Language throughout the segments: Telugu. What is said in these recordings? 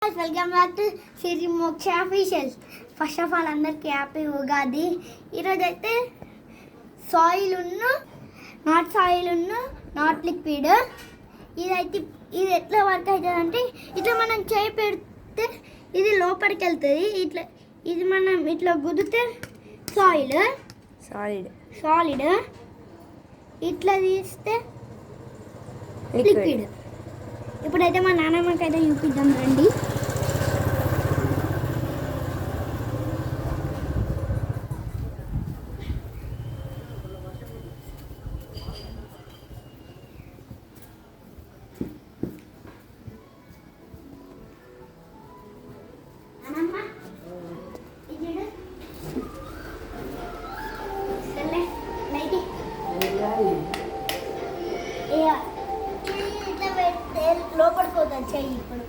వెల్కమ్ బ్యాక్ టు సిరి మోక్ష ఆఫీషియల్. ఫస్ట్ ఆఫ్ ఆల్ అందరికి హ్యాపీ ఉగాది. ఈరోజు అయితే సాయిల్ నాట్ లిక్విడ్ ఇదైతే ఇది ఎట్లా వర్క్ అవుతుంది అంటే ఇట్లా మనం చేయి పెడితే ఇది లోపలికి వెళ్తుంది. ఇది మనం ఇట్లా గుద్దితే సాలిడ్ ఇట్లా తీస్తే లిక్విడ్. ఇప్పుడైతే మా నాన్నమ్మకైతే చూపిద్దాం రండి. లోపడిపోతుంది చెయ్యి. ఇప్పుడు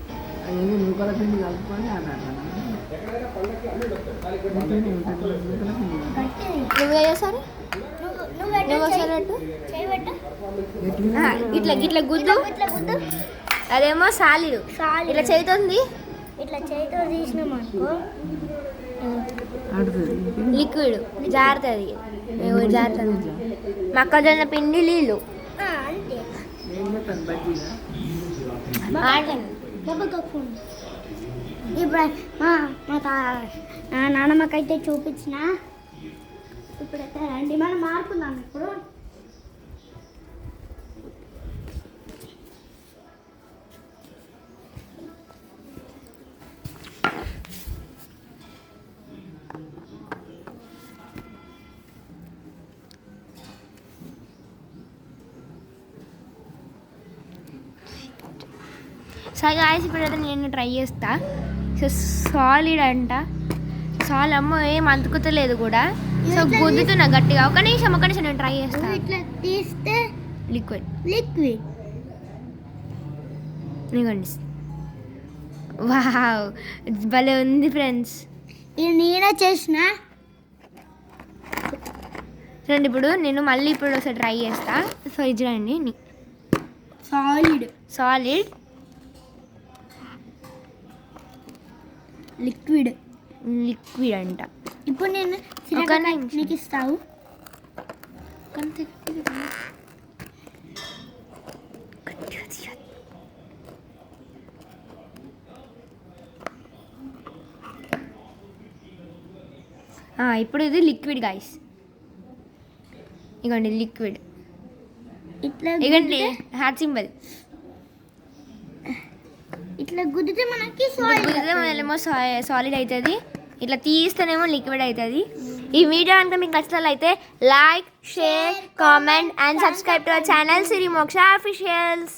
ఇట్లా గిట్ల గుద్దు, అదేమో సాలిడ్ ఇట్లా చేతుంది. ఇట్లా చేతితో తీసినాం అనుకో లిక్విడ్ జారుతుంది. మొక్కజొన్న పిండి నీళ్ళు ఇప్పుడు నాన్నమ్మకైతే చూపించిన. ఇప్పుడైతే రండి మనం మారుకుందాం. ఇప్పుడు సరే గాయస్, ఇప్పుడైతే నేను ట్రై చేస్తా. సో సాలిడ్ అంట, అమ్మో ఏం అంతుకుతలేదు కూడా. సో గుద్దుతున్నా గట్టిగా. ఒక నిమిషం నేను ట్రై చేస్తా. ఇట్లా తీస్తే లిక్విడ్ ఇదిగోండి. వావ్, భలే ఉంది ఫ్రెండ్స్. ఇది నేనే చేసిన. రండి ఇప్పుడు నేను మళ్ళీ ఒకసారి ట్రై చేస్తా. సో ఇది రండి, సాలిడ్ లిక్విడ్ అంట. ఇప్పుడు నేను నీకు ఇస్తావు. ఇప్పుడు ఇది లిక్విడ్ గాయస్. ఇగోండి లిక్విడ్. ఇగండి హార్ట్ సింబల్. ఇట్లా గుద్దితే మనకి సాలిడ్ అవుతుంది. ఇట్లా తీస్తేనేమో లిక్విడ్ అవుతుంది. ఈ వీడియో కనుక మీకు నచ్చినట్లయితే like, share, comment and subscribe to our channel Siri Moksha officials.